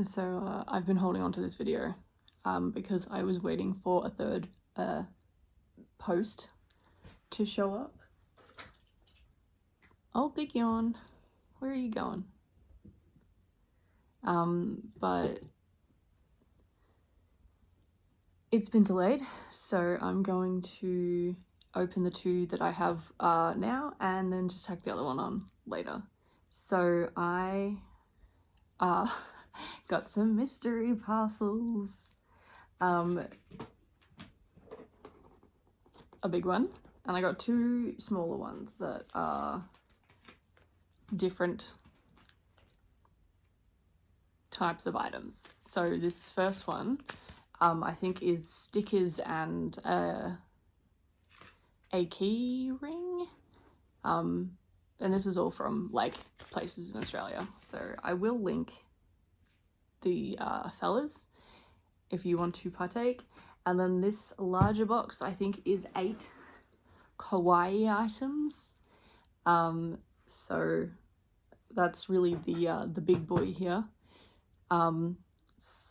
So I've been holding on to this video because I was waiting for a third post to show up. Oh, big yawn. Where are you going? But it's been delayed, so I'm going to open the two that I have now and then just tack the other one on later. So I got some mystery parcels. A big one, and I got two smaller ones that are different types of items. So this first one I think is stickers and a key ring, and this is all from like places in Australia, so I will link the sellers if you want to partake. And then this larger box I think is 8 Kawaii items, so that's really the big boy here.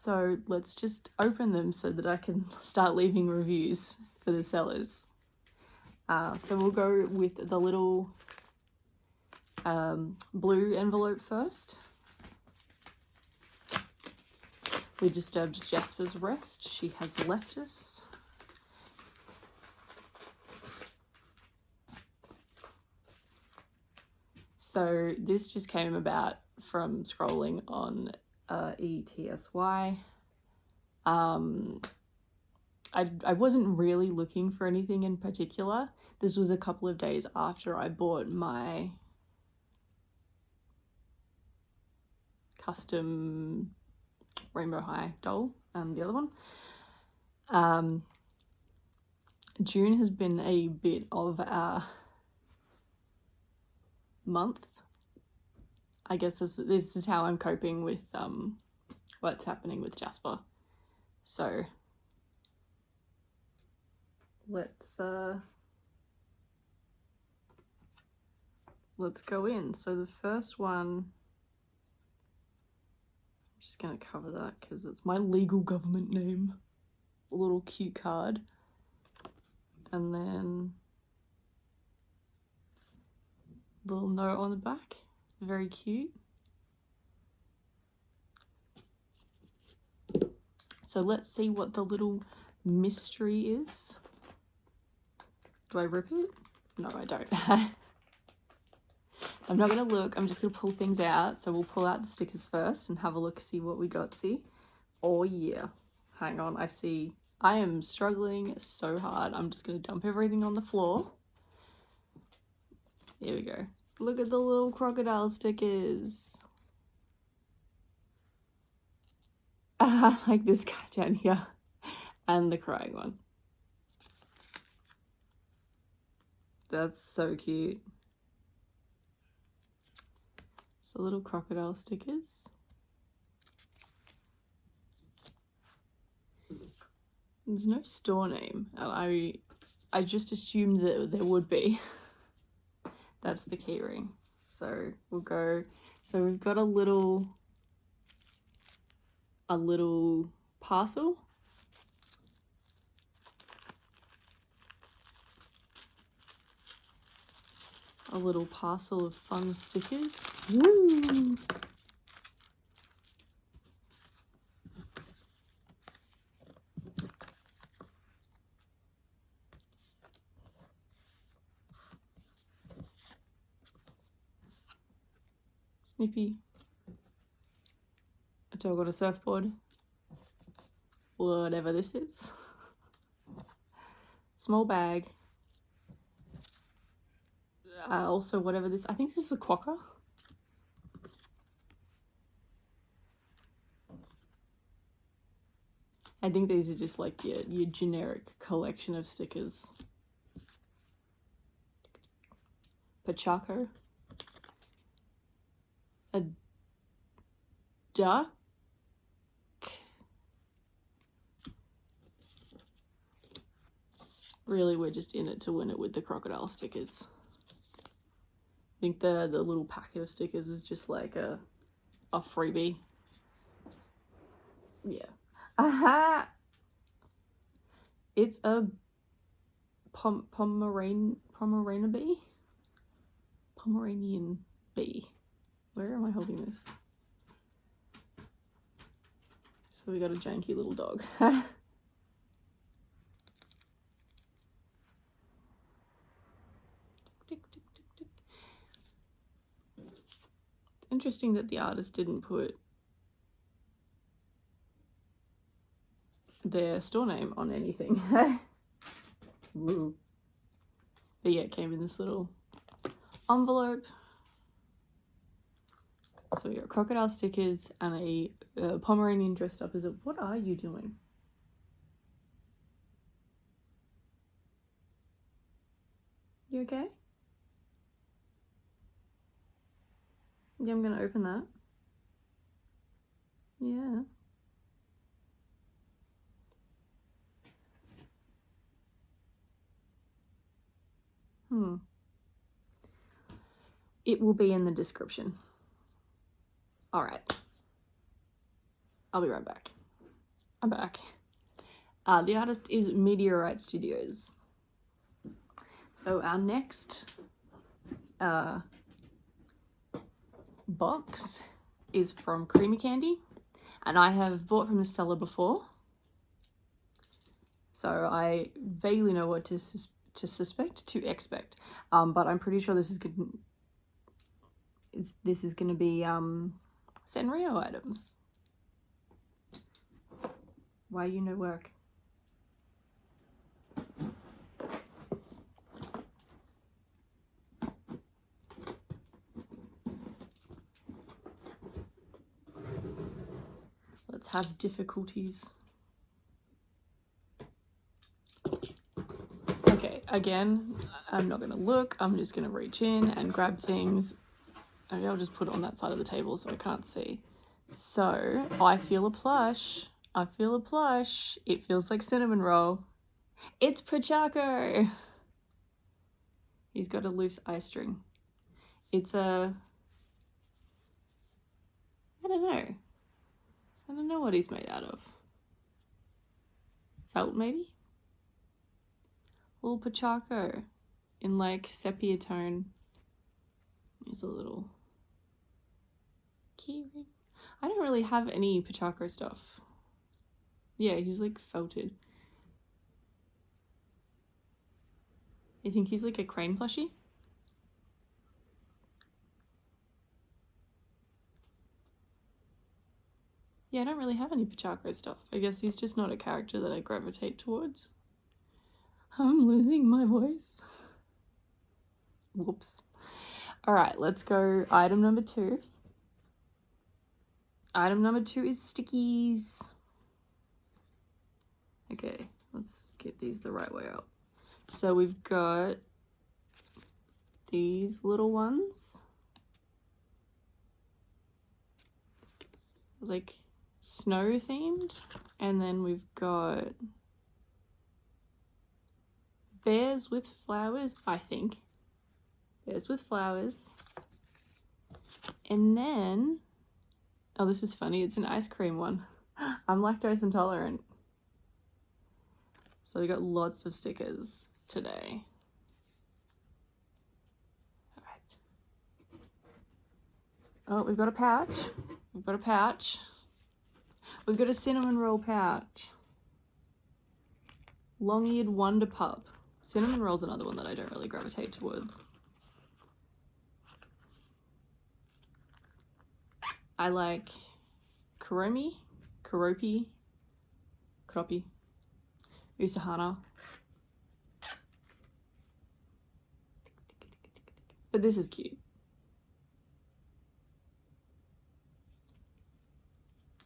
So let's just open them so that I can start leaving reviews for the sellers. So we'll go with the little blue envelope first. We disturbed Jasper's rest. She has left us. So this just came about from scrolling on ETSY. I wasn't really looking for anything in particular. This was a couple of days after I bought my custom Rainbow High doll and the other one. June has been a bit of a month. I guess this is how I'm coping with what's happening with Jasper. So let's go in. So the first one, I'm just gonna cover that because it's my legal government name. A little cute card, and then a little note on the back. Very cute. So let's see what the little mystery is. Do I rip it? No, I don't. I'm not gonna look, I'm just gonna pull things out. So we'll pull out the stickers first and have a look, see what we got. See? Oh yeah. Hang on, I am struggling so hard. I'm just gonna dump everything on the floor. Here we go. Look at the little crocodile stickers. I like this guy down here and the crying one. That's so cute. So little crocodile stickers. There's no store name. I just assumed that there would be. That's the key ring. So we'll go. So we've got a little parcel. A little parcel of fun stickers. Woo! Snippy. A dog on a surfboard. Whatever this is. Small bag. Also whatever this, I think this is a quokka. I think these are just like your generic collection of stickers. Pachaco. A duck. Really, we're just in it to win it with the crocodile stickers. I think the little packet of stickers is just like a freebie. Aha! It's a Pomeranian bee. Where am I holding this? So we got a janky little dog. Interesting that the artist didn't put their store name on anything. But yeah, it came in this little envelope. So we got crocodile stickers and a Pomeranian dressed up as a... What are you doing? You okay? Yeah, I'm gonna open that. Yeah. It will be in the description. All right. I'll be right back. I'm back. The artist is Meteorite Studios. So our next box is from Creamy Candy, and I have bought from the seller before, so I vaguely know what to expect. But I'm pretty sure this is gonna be Sanrio items. Why you no work? Let's have difficulties. Okay, again, I'm not gonna look. I'm just gonna reach in and grab things. Maybe I'll just put it on that side of the table so I can't see. So, I feel a plush. I feel a plush. It feels like cinnamon roll. It's Pochacco! He's got a loose eye string. It's a... I don't know what he's made out of. Felt, maybe? Little Pochacco in like sepia tone. Here's a little key ring. I don't really have any Pochacco stuff. Yeah, he's like felted. You think he's like a crane plushie? Yeah, I don't really have any Pochacco stuff. I guess he's just not a character that I gravitate towards. I'm losing my voice. Whoops. Alright, let's go item number 2. Item number 2 is stickies. Okay, let's get these the right way up. So we've got these little ones. Like snow themed. And then we've got bears with flowers, I think. Bears with flowers. And then, oh, this is funny. It's an ice cream one. I'm lactose intolerant. So we got lots of stickers today. All right. Oh, we've got a pouch. We've got a pouch. We've got a cinnamon roll pouch. Long-eared Wonder Pup. Cinnamon roll's another one that I don't really gravitate towards. I like Karopi, Usahana. But this is cute.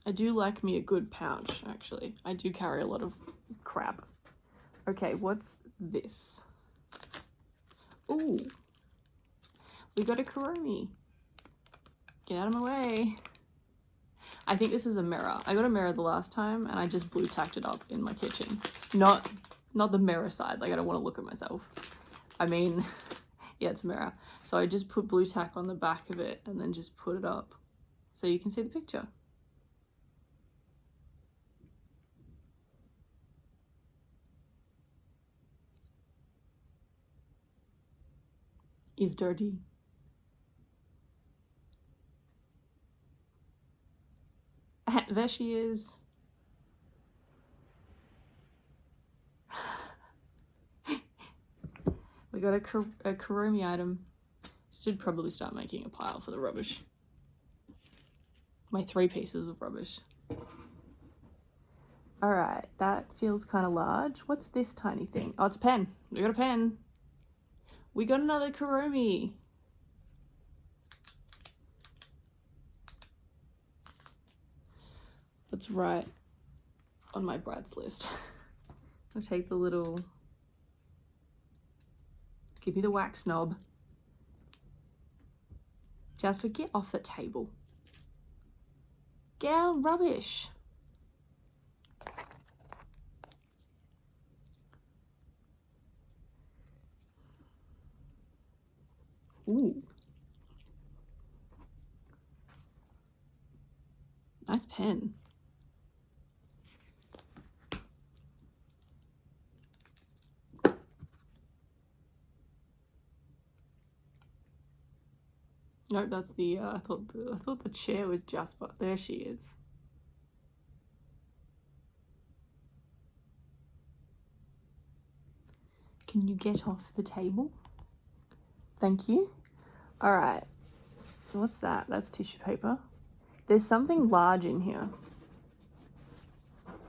I do like me a good pouch, actually. I do carry a lot of crap. Okay, what's this? Ooh. We got a Karomi. Get out of my way. I think this is a mirror. I got a mirror the last time and I just blue tacked it up in my kitchen. Not the mirror side, like I don't want to look at myself. I mean, yeah, it's a mirror. So I just put blue tack on the back of it and then just put it up so you can see the picture. is dirty. There she is. We got a Kawaii item. Should probably start making a pile for the rubbish. My 3 pieces of rubbish. Alright, that feels kind of large. What's this tiny thing? Oh, it's a pen. We got a pen. We got another Kawaii. That's right on my Brad's list. I'll take the little... Give me the wax knob. Jasper, get off the table. Get out, rubbish. Ooh. Nice pen. No, that's the, I thought the chair was Jasper. There she is. Can you get off the table? Thank you. All right. What's that? That's tissue paper. There's something large in here.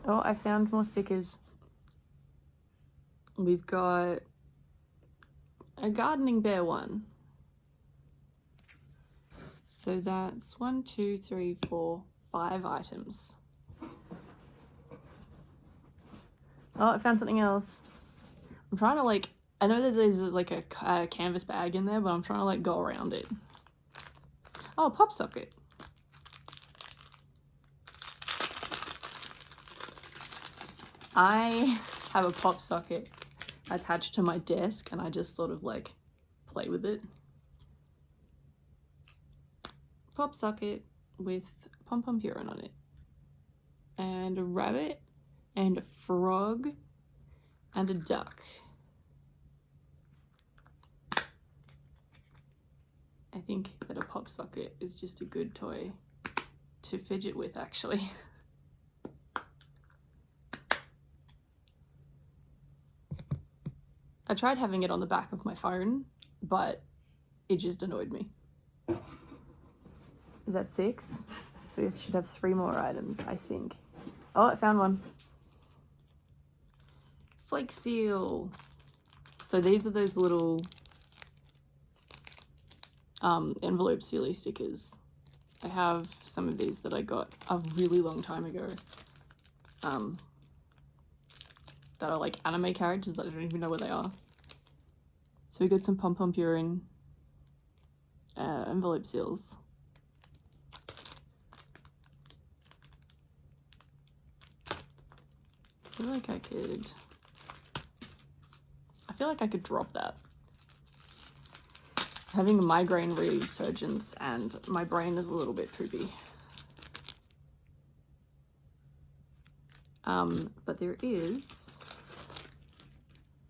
Oh, I found more stickers. We've got a gardening bear one. So that's 1, 2, 3, 4, 5 items. Oh, I found something else. I'm trying to like, I know that there's like a canvas bag in there, but I'm trying to like go around it. Oh, a pop socket. I have a pop socket attached to my desk and I just sort of like play with it. Pop socket with pom-pom purin on it. And a rabbit and a frog and a duck. I think that a pop socket is just a good toy to fidget with, actually. I tried having it on the back of my phone, but it just annoyed me. Is that 6? So we should have 3 more items, I think. Oh, I found one. Flake seal. So these are those little envelope sealy stickers. I have some of these that I got a really long time ago. That are like anime characters that I don't even know where they are. So we got some pom-pom purin envelope seals. I feel like I could drop that. Having a migraine resurgence and my brain is a little bit poopy. But there is,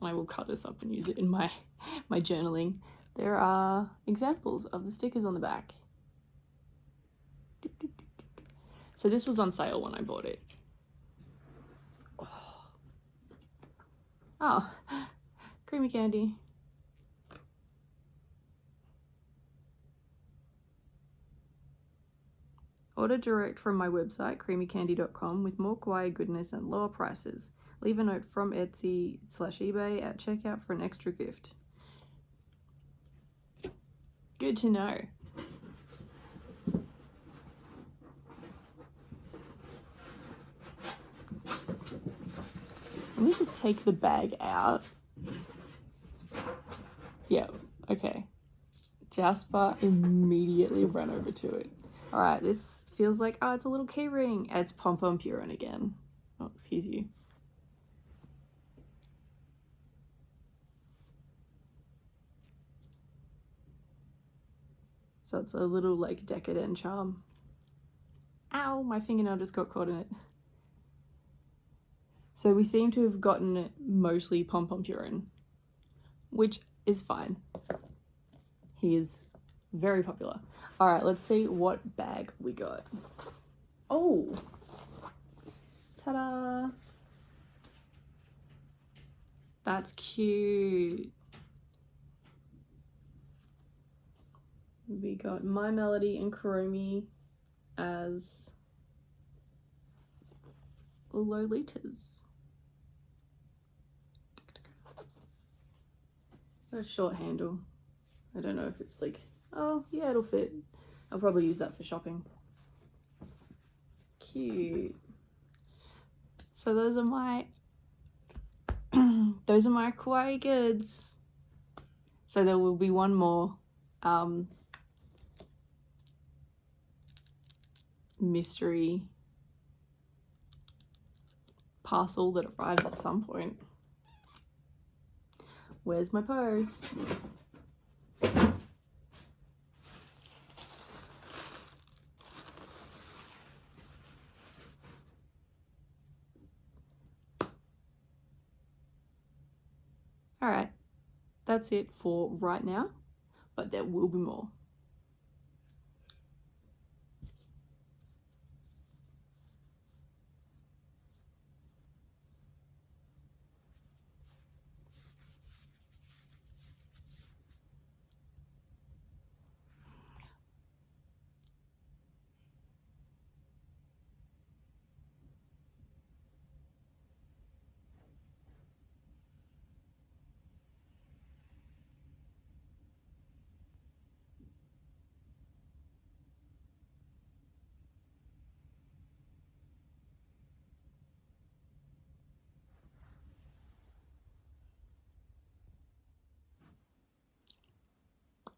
I will cut this up and use it in my journaling. There are examples of the stickers on the back. So this was on sale when I bought it. Oh, creamy candy. Order direct from my website, creamycandy.com, with more kawaii goodness and lower prices. Leave a note from Etsy/eBay at checkout for an extra gift. Good to know. Let me just take the bag out. Yeah, okay. Jasper immediately ran over to it. All right, this feels like, oh, it's a little key ring. It's pom-pom purin again. Oh, excuse you. So it's a little like decadent charm. Ow, my fingernail just got caught in it. So we seem to have gotten mostly pom-pom purin, which is fine. He is very popular. All right, let's see what bag we got. Oh, ta-da! That's cute. We got My Melody and Kuromi as Lolitas. Got a short handle. I don't know if it's like, oh yeah, it'll fit. I'll probably use that for shopping. Cute. So those are my those are my Kawaii goods. So there will be one more mystery parcel that arrives at some point. Where's my post? All right, that's it for right now, but there will be more.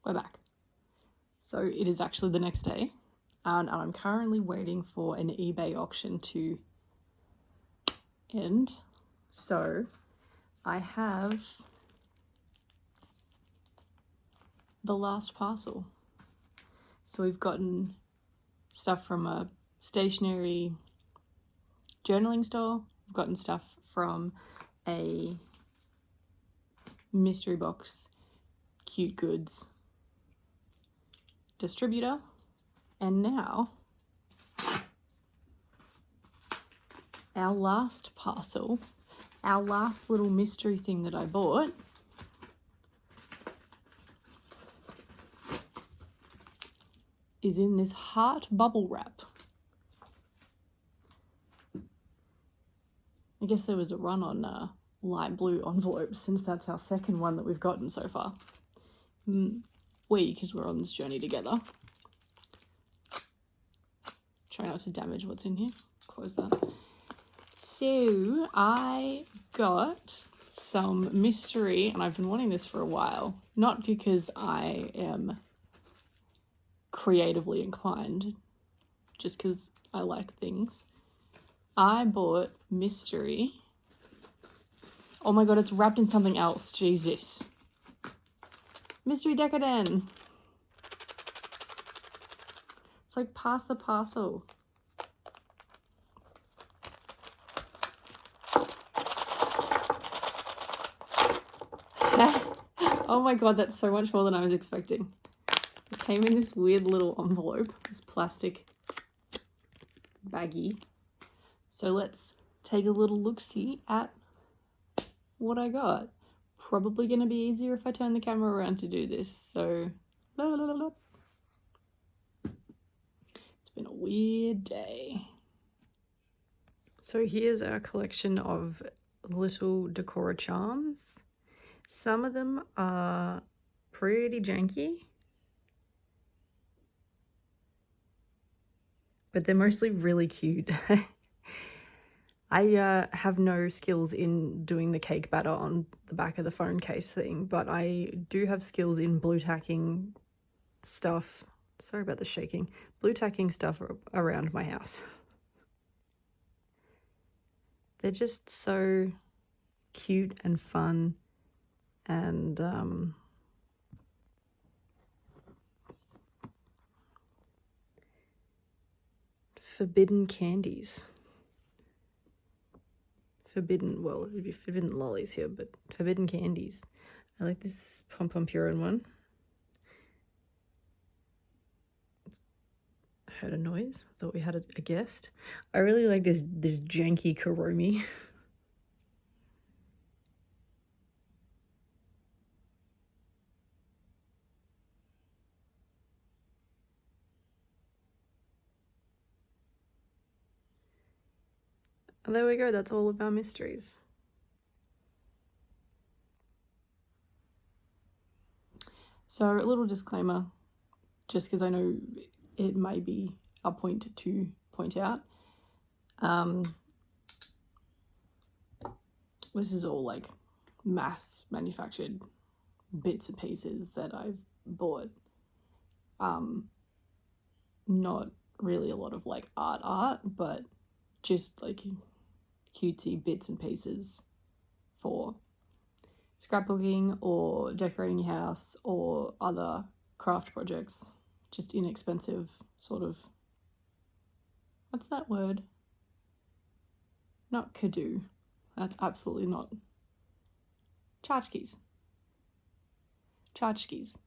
We're back. So it is actually the next day, and I'm currently waiting for an eBay auction to end. So I have the last parcel. So we've gotten stuff from a stationery journaling store. We've gotten stuff from a mystery box cute goods distributor, and now our last parcel, our last little mystery thing that I bought is in this heart bubble wrap. I guess there was a run on light blue envelopes, since that's our second one that we've gotten so far. Because we're on this journey together. Try not to damage what's in here. Close that. So I got some mystery, and I've been wanting this for a while. Not because I am creatively inclined, just because I like things. I bought mystery. Oh my god, it's wrapped in something else. Jesus. Mystery Decadent. It's like pass the parcel. Oh my god, that's so much more than I was expecting. It came in this weird little envelope, this plastic baggie. So let's take a little look-see at what I got. Probably going to be easier if I turn the camera around to do this, so it's been a weird day. So here's our collection of little Decora charms. Some of them are pretty janky, but they're mostly really cute. I have no skills in doing the cake batter on the back of the phone case thing, but I do have skills in blue tacking stuff. Sorry about the shaking. Blue tacking stuff around my house. They're just so cute and fun, and forbidden candies. Well, it'd be forbidden lollies here, but forbidden candies. I like this Pom Pom Purin one. heard a noise. Thought we had a guest. I really like this janky Karomi. And there we go, that's all of our mysteries. So a little disclaimer, just because I know it may be a point to point out. This is all like mass manufactured bits and pieces that I've bought. Not really a lot of like art, but just like cutesy bits and pieces for scrapbooking or decorating your house or other craft projects. Just inexpensive sort of, what's that word? Not Kadu. That's absolutely not. Tchotchkes. Tchotchkes.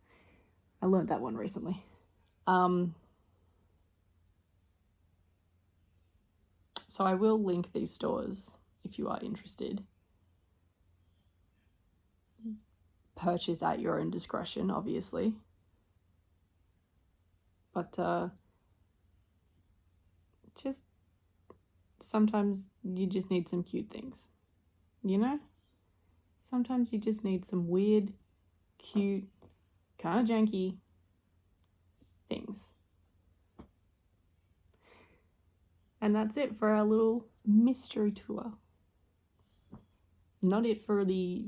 I learned that one recently. So I will link these stores if you are interested. Purchase at your own discretion, obviously. But just sometimes you just need some cute things, you know? Sometimes you just need some weird, cute, kind of janky things. And that's it for our little mystery tour. Not it for the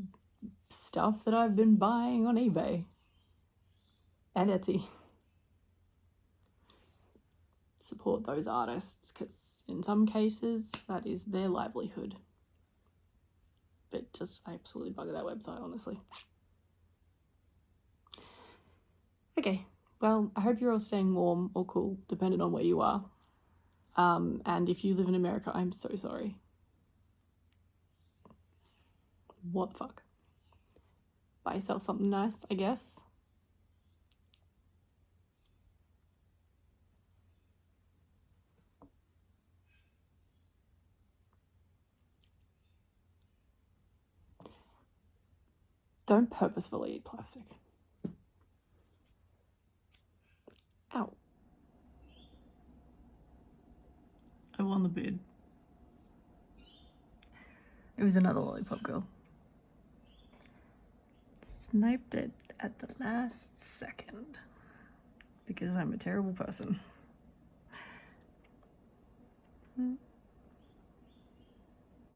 stuff that I've been buying on eBay and Etsy. Support those artists, because in some cases that is their livelihood. But just absolutely bugger that website, honestly. Okay, well, I hope you're all staying warm or cool, depending on where you are. And if you live in America, I'm so sorry. What the fuck? Buy yourself something nice, I guess. Don't purposefully eat plastic. Ow. I won the bid. It was another lollipop girl. Sniped it at the last second because I'm a terrible person.